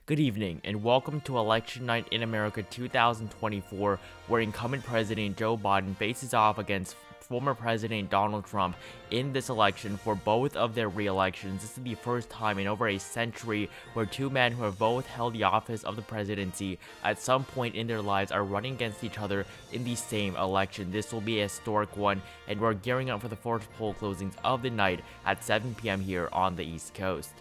Good evening, and welcome to Election Night in America 2024, where incumbent President Joe Biden faces off against former President Donald Trump in this election for both of their re-elections. This is the first time in over a century where two men who have both held the office of the presidency at some point in their lives are running against each other in the same election. This will be a historic one, and we're gearing up for the first poll closings of the night at 7 p.m. here on the East Coast.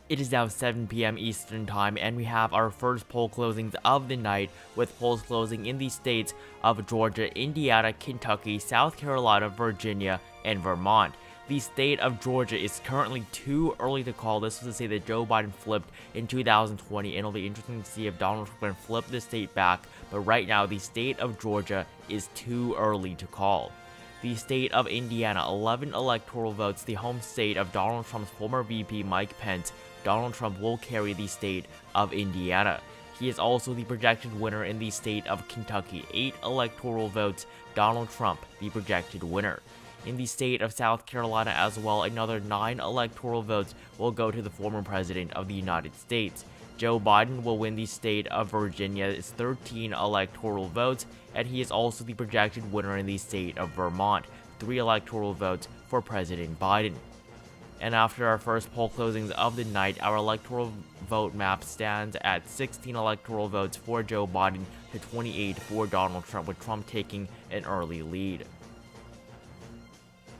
It is now 7 p.m. Eastern Time, and we have our first poll closings of the night, with polls closing in the states of Georgia, Indiana, Kentucky, South Carolina, Virginia, and Vermont. The state of Georgia is currently too early to call. This was to say that Joe Biden flipped in 2020, and it'll be interesting to see if Donald Trump can flip the state back, but right now the state of Georgia is too early to call. The state of Indiana, 11 electoral votes, the home state of Donald Trump's former VP Mike Pence. Donald Trump will carry the state of Indiana. He is also the projected winner in the state of Kentucky, 8 electoral votes, Donald Trump, the projected winner. In the state of South Carolina as well, another 9 electoral votes will go to the former president of the United States. Joe Biden will win the state of Virginia, it's 13 electoral votes, and he is also the projected winner in the state of Vermont, 3 electoral votes for President Biden. And after our first poll closings of the night, our electoral vote map stands at 16 electoral votes for Joe Biden to 28 for Donald Trump, with Trump taking an early lead.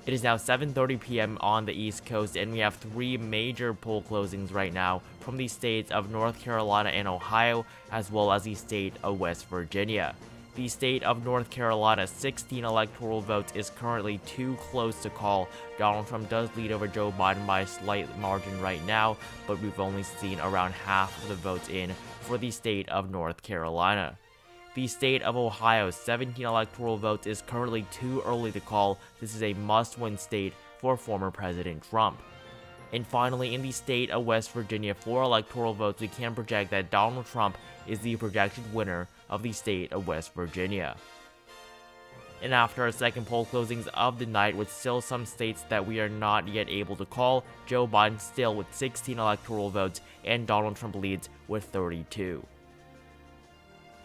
It is now 7:30 p.m. on the East Coast, and we have 3 major poll closings right now from the states of North Carolina and Ohio, as well as the state of West Virginia. The state of North Carolina, 16 electoral votes, is currently too close to call. Donald Trump does lead over Joe Biden by a slight margin right now, but we've only seen around half of the votes in for the state of North Carolina. The state of Ohio, 17 electoral votes, is currently too early to call. This is a must-win state for former President Trump. And finally, in the state of West Virginia, 4 electoral votes, we can project that Donald Trump is the projected winner of the state of West Virginia. And after our second poll closings of the night, with still some states that we are not yet able to call, Joe Biden still with 16 electoral votes, and Donald Trump leads with 32.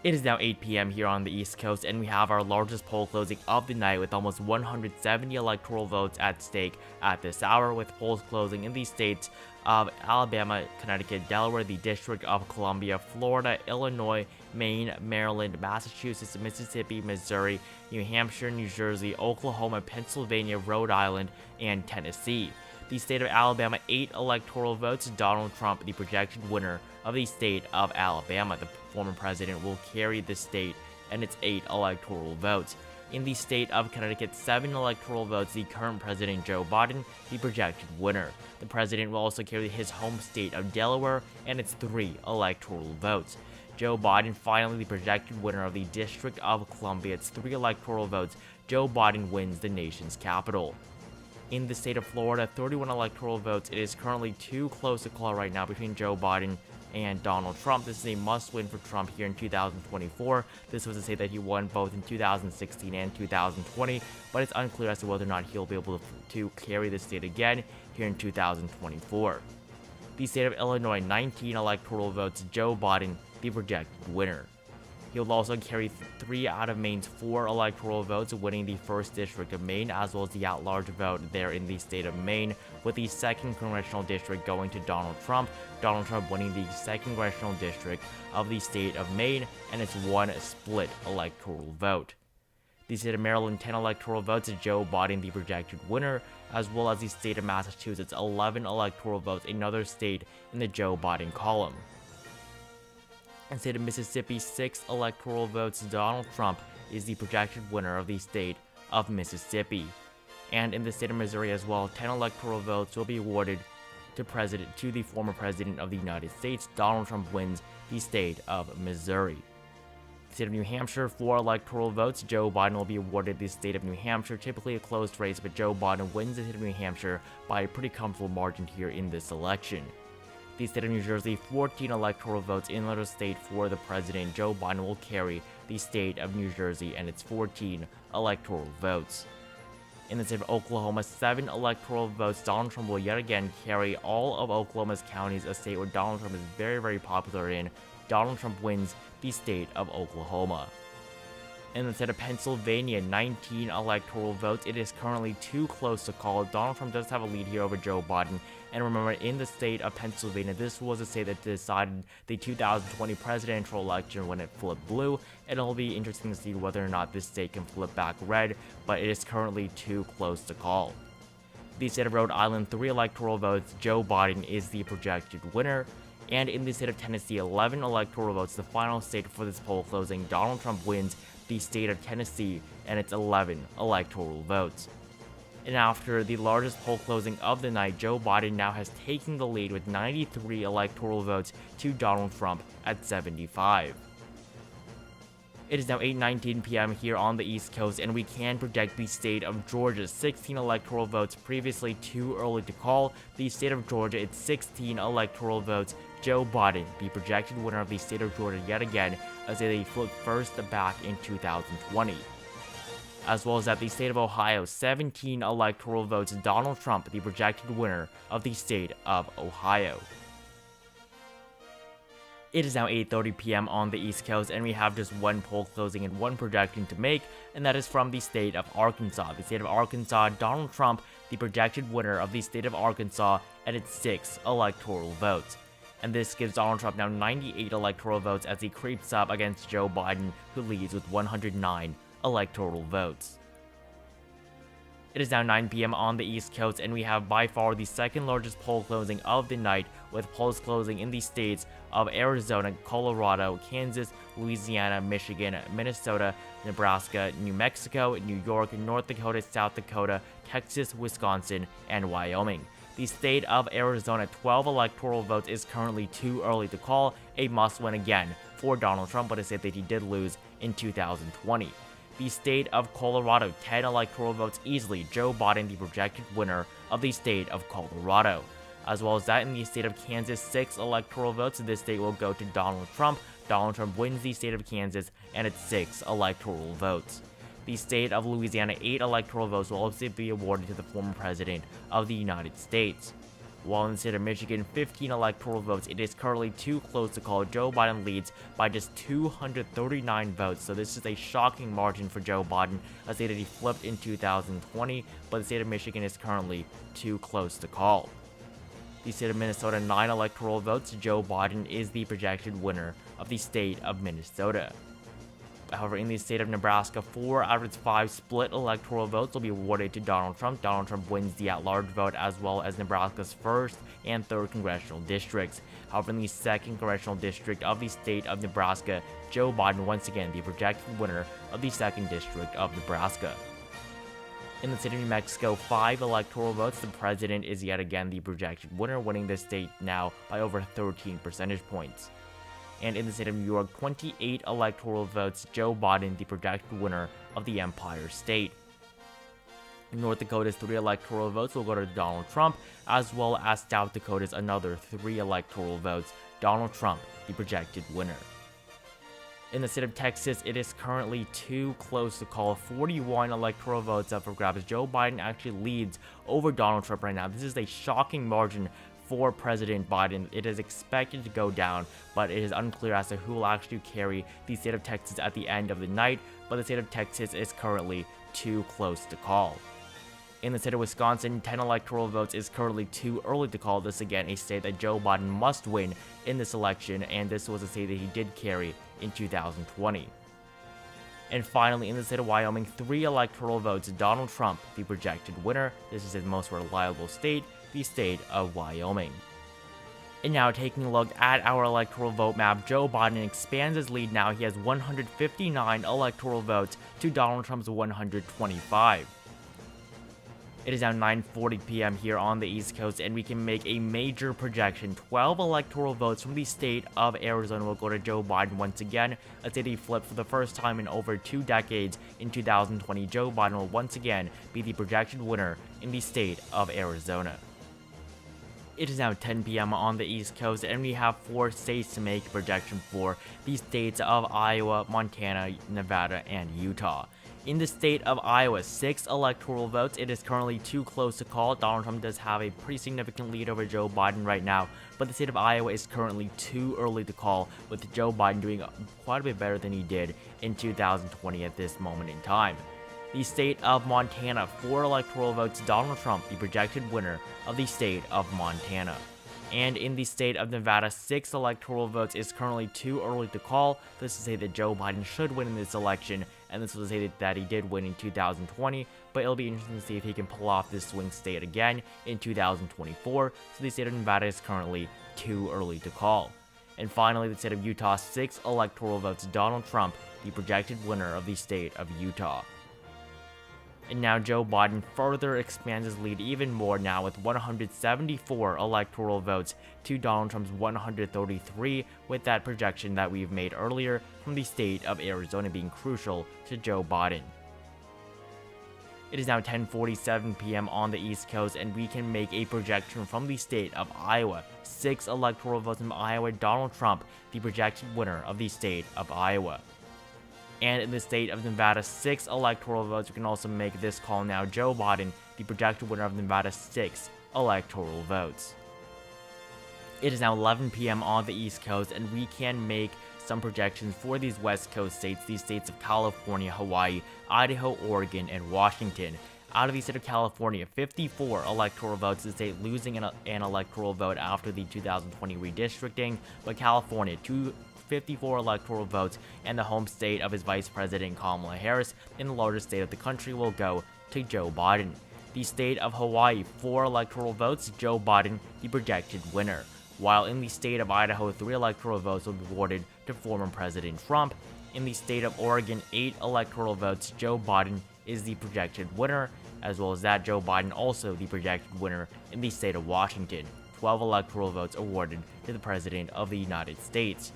It is now 8 p.m. here on the East Coast, and we have our largest poll closing of the night with almost 170 electoral votes at stake at this hour, with polls closing in the states of Alabama, Connecticut, Delaware, the District of Columbia, Florida, Illinois, Maine, Maryland, Massachusetts, Mississippi, Missouri, New Hampshire, New Jersey, Oklahoma, Pennsylvania, Rhode Island, and Tennessee. The state of Alabama, 8 electoral votes, Donald Trump, the projected winner of the state of Alabama. The former president will carry the state, and it's 8 electoral votes. In the state of Connecticut, 7 electoral votes, the current president Joe Biden, the projected winner. The president will also carry his home state of Delaware, and it's 3 electoral votes. Joe Biden, finally the projected winner of the District of Columbia, it's 3 electoral votes. Joe Biden wins the nation's capital. In the state of Florida, 31 electoral votes. It is currently too close to call right now between Joe Biden and Donald Trump. This is a must-win for Trump here in 2024. This was to say that he won both in 2016 and 2020, but it's unclear as to whether or not he'll be able to carry the state again here in 2024. The state of Illinois, 19 electoral votes. Joe Biden, the projected winner. He'll also carry 3 out of Maine's 4 electoral votes, winning the 1st District of Maine, as well as the at-large vote there in the state of Maine, with the 2nd Congressional District going to Donald Trump winning the 2nd Congressional District of the state of Maine, and it's 1 split electoral vote. The state of Maryland, 10 electoral votes, Joe Biden the projected winner, as well as the state of Massachusetts, 11 electoral votes, another state in the Joe Biden column. And state of Mississippi, 6 electoral votes, Donald Trump is the projected winner of the state of Mississippi. And in the state of Missouri as well, 10 electoral votes will be awarded to the former president of the United States. Donald Trump wins the state of Missouri. The state of New Hampshire, 4 electoral votes. Joe Biden will be awarded the state of New Hampshire. Typically a close race, but Joe Biden wins the state of New Hampshire by a pretty comfortable margin here in this election. The state of New Jersey, 14 electoral votes in another state for the president. Joe Biden will carry the state of New Jersey, and it's 14 electoral votes. In the state of Oklahoma, 7 electoral votes. Donald Trump will yet again carry all of Oklahoma's counties, a state where Donald Trump is very, very popular in. Donald Trump wins the state of Oklahoma. In the state of Pennsylvania, 19 electoral votes. It is currently too close to call. Donald Trump does have a lead here over Joe Biden. And remember, in the state of Pennsylvania, this was the state that decided the 2020 presidential election when it flipped blue. And it'll be interesting to see whether or not this state can flip back red, but it is currently too close to call. The state of Rhode Island, 3 electoral votes. Joe Biden is the projected winner. And in the state of Tennessee, 11 electoral votes. The final state for this poll closing, Donald Trump wins the state of Tennessee, and it's 11 electoral votes. And after the largest poll closing of the night, Joe Biden now has taken the lead with 93 electoral votes to Donald Trump at 75. It is now 8:19 p.m. here on the East Coast, and we can project the state of Georgia. 16 electoral votes, previously too early to call. The state of Georgia, it's 16 electoral votes. Joe Biden, the projected winner of the state of Georgia yet again, as they flipped first back in 2020. As well as at the state of Ohio, 17 electoral votes. Donald Trump, the projected winner of the state of Ohio. It is now 8:30 p.m. on the East Coast, and we have just one poll closing and one projection to make, and that is from the state of Arkansas. The state of Arkansas, Donald Trump, the projected winner of the state of Arkansas, and its 6 electoral votes. And this gives Donald Trump now 98 electoral votes as he creeps up against Joe Biden, who leads with 109 electoral votes. It is now 9 p.m. on the East Coast, and we have by far the second largest poll closing of the night, with polls closing in the states of Arizona, Colorado, Kansas, Louisiana, Michigan, Minnesota, Nebraska, New Mexico, New York, North Dakota, South Dakota, Texas, Wisconsin, and Wyoming. The state of Arizona, 12 electoral votes is currently too early to call, a must-win again for Donald Trump, but a state that he did lose in 2020. The state of Colorado, 10 electoral votes easily. Joe Biden, the projected winner of the state of Colorado. As well as that, in the state of Kansas, 6 electoral votes. This state will go to Donald Trump. Donald Trump wins the state of Kansas, and it's 6 electoral votes. The state of Louisiana, 8 electoral votes will also be awarded to the former president of the United States. While in the state of Michigan, 15 electoral votes. It is currently too close to call. Joe Biden leads by just 239 votes, so this is a shocking margin for Joe Biden, a state that he flipped in 2020, but the state of Michigan is currently too close to call. The state of Minnesota, 9 electoral votes. Joe Biden is the projected winner of the state of Minnesota. However, in the state of Nebraska, 4 out of its 5 split electoral votes will be awarded to Donald Trump. Donald Trump wins the at-large vote, as well as Nebraska's 1st and 3rd congressional districts. However, in the 2nd congressional district of the state of Nebraska, Joe Biden once again the projected winner of the 2nd district of Nebraska. In the state of New Mexico, 5 electoral votes. The president is yet again the projected winner, winning this state now by over 13 percentage points. And in the state of New York, 28 electoral votes. Joe Biden, the projected winner of the Empire State. In North Dakota's 3 electoral votes will go to Donald Trump, as well as South Dakota's another 3 electoral votes. Donald Trump, the projected winner. In the state of Texas, it is currently too close to call. 41 electoral votes up for grabs. Joe Biden actually leads over Donald Trump right now. This is a shocking margin for President Biden. It is expected to go down, but it is unclear as to who will actually carry the state of Texas at the end of the night, but the state of Texas is currently too close to call. In the state of Wisconsin, 10 electoral votes is currently too early to call. This again a state that Joe Biden must win in this election, and this was a state that he did carry in 2020. And finally, in the state of Wyoming, 3 electoral votes. Donald Trump, the projected winner. This is his most reliable state, the state of Wyoming. And now taking a look at our electoral vote map, Joe Biden expands his lead now. He has 159 electoral votes to Donald Trump's 125. It is now 9:40 p.m. here on the East Coast, and we can make a major projection. 12 electoral votes from the state of Arizona will go to Joe Biden once again, a state he flipped for the first time in over 2 decades. In 2020, Joe Biden will once again be the projected winner in the state of Arizona. It is now 10 p.m. on the East Coast, and we have 4 states to make a projection for: the states of Iowa, Montana, Nevada, and Utah. In the state of Iowa, 6 electoral votes. It is currently too close to call. Donald Trump does have a pretty significant lead over Joe Biden right now, but the state of Iowa is currently too early to call, with Joe Biden doing quite a bit better than he did in 2020 at this moment in time. The state of Montana, 4 electoral votes. Donald Trump, the projected winner of the state of Montana. And in the state of Nevada, 6 electoral votes. Is currently too early to call. This is to say that Joe Biden should win in this election, and this was to say that he did win in 2020, but it'll be interesting to see if he can pull off this swing state again in 2024, so the state of Nevada is currently too early to call. And finally, the state of Utah, 6 electoral votes. Donald Trump, the projected winner of the state of Utah. And now Joe Biden further expands his lead even more now with 174 electoral votes to Donald Trump's 133, with that projection that we've made earlier from the state of Arizona being crucial to Joe Biden. It is now 10:47 p.m. on the East Coast, and we can make a projection from the state of Iowa. 6 electoral votes from Iowa. Donald Trump, the projected winner of the state of Iowa. And in the state of Nevada, 6 electoral votes. We can also make this call now. Joe Biden, the projected winner of Nevada, 6 electoral votes. It is now 11 p.m. on the East Coast, and we can make some projections for these West Coast states, these states of California, Hawaii, Idaho, Oregon, and Washington. Out of the state of California, 54 electoral votes, the state losing an electoral vote after the 2020 redistricting, but California, 54 electoral votes, and the home state of his Vice President Kamala Harris in the largest state of the country will go to Joe Biden. The state of Hawaii, 4 electoral votes, Joe Biden, the projected winner. While in the state of Idaho, 3 electoral votes will be awarded to former President Trump. In the state of Oregon, 8 electoral votes, Joe Biden is the projected winner. As well as that, Joe Biden also the projected winner in the state of Washington. 12 electoral votes awarded to the President of the United States.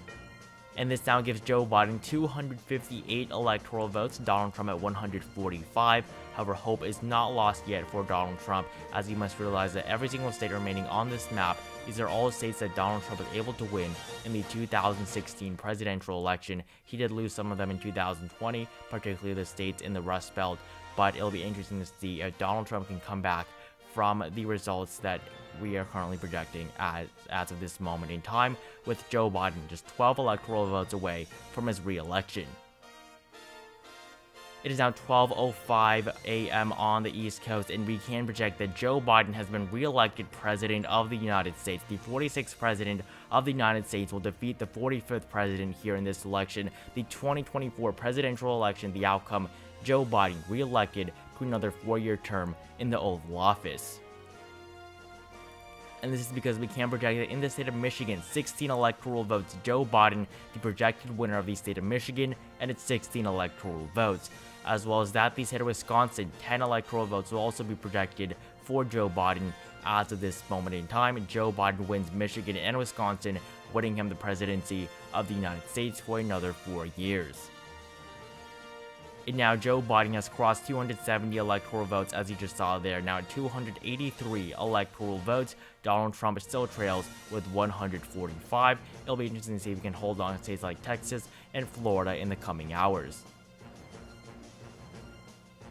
And this now gives Joe Biden 258 electoral votes, Donald Trump at 145. However, hope is not lost yet for Donald Trump, as he must realize that every single state remaining on this map, these are all states that Donald Trump was able to win in the 2016 presidential election. He did lose some of them in 2020, particularly the states in the Rust Belt, but it'll be interesting to see if Donald Trump can come back from the results that we are currently projecting as of this moment in time, with Joe Biden just 12 electoral votes away from his re-election. It is now 12:05 a.m. on the East Coast, and we can project that Joe Biden has been re-elected President of the United States. The 46th President of the United States will defeat the 45th President here in this election. The 2024 presidential election, the outcome, Joe Biden re-elected to another 4-year term in the Oval Office. And this is because we can project that in the state of Michigan, 16 electoral votes, Joe Biden, the projected winner of the state of Michigan, and its 16 electoral votes. As well as that, the state of Wisconsin, 10 electoral votes will also be projected for Joe Biden as of this moment in time. Joe Biden wins Michigan and Wisconsin, winning him the presidency of the United States for another 4 years. And now Joe Biden has crossed 270 electoral votes, as you just saw there. Now at 283 electoral votes, Donald Trump still trails with 145. It'll be interesting to see if he can hold on to states like Texas and Florida in the coming hours.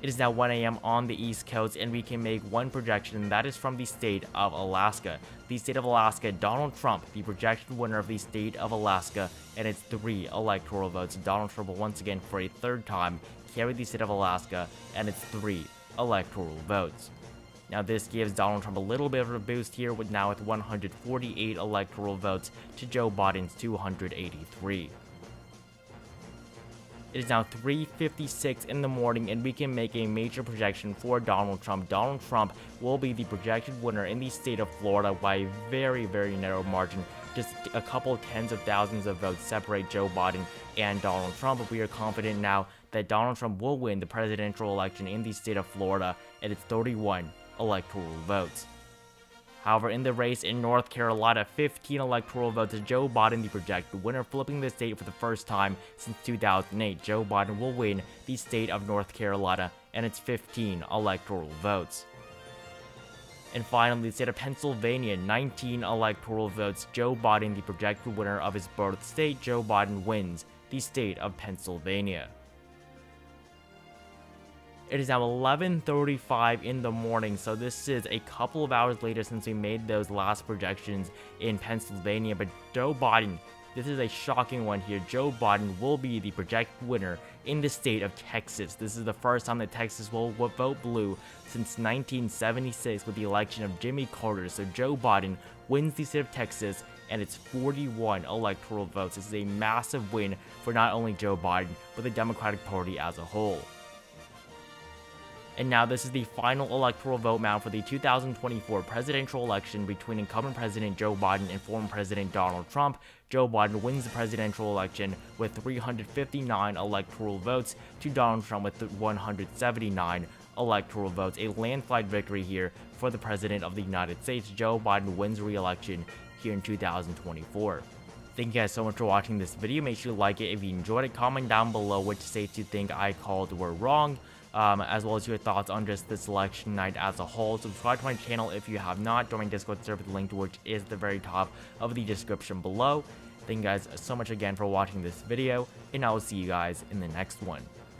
It is now 1 a.m. on the East Coast, and we can make one projection, and that is from the state of Alaska. The state of Alaska, Donald Trump, the projected winner of the state of Alaska, and its 3 electoral votes. Donald Trump will once again, for a 3rd time, carry the state of Alaska and its 3 electoral votes. Now this gives Donald Trump a little bit of a boost here with 148 electoral votes to Joe Biden's 283. It is now 3:56 in the morning, and we can make a major projection for Donald Trump. Donald Trump will be the projected winner in the state of Florida by a very, very narrow margin. Just a couple tens of thousands of votes separate Joe Biden and Donald Trump, but we are confident now that Donald Trump will win the presidential election in the state of Florida at its 31 electoral votes. However, in the race in North Carolina, 15 electoral votes to Joe Biden, the projected winner, flipping the state for the first time since 2008. Joe Biden will win the state of North Carolina and its 15 electoral votes. And finally, the state of Pennsylvania, 19 electoral votes. Joe Biden, the projected winner of his birth state. Joe Biden wins the state of Pennsylvania. It is now 11:35 in the morning, so this is a couple of hours later since we made those last projections in Pennsylvania, but Joe Biden, this is a shocking one here. Joe Biden will be the projected winner in the state of Texas. This is the first time that Texas will vote blue since 1976 with the election of Jimmy Carter. So Joe Biden wins the state of Texas, and it's 41 electoral votes. This is a massive win for not only Joe Biden, but the Democratic Party as a whole. And now this is the final electoral vote mount for the 2024 presidential election between incumbent President Joe Biden and former President Donald Trump. Joe Biden wins the presidential election with 359 electoral votes to Donald Trump with 179 electoral votes. A landslide victory here for the President of the United States. Joe Biden wins re-election here in 2024. Thank you guys so much for watching this video. Make sure to like it if you enjoyed it. Comment down below which states you think I called were wrong. As well as your thoughts on just this election night as a whole. Subscribe to my channel if you have not. Join my Discord server, the link to which is at the very top of the description below. Thank you guys so much again for watching this video, and I will see you guys in the next one.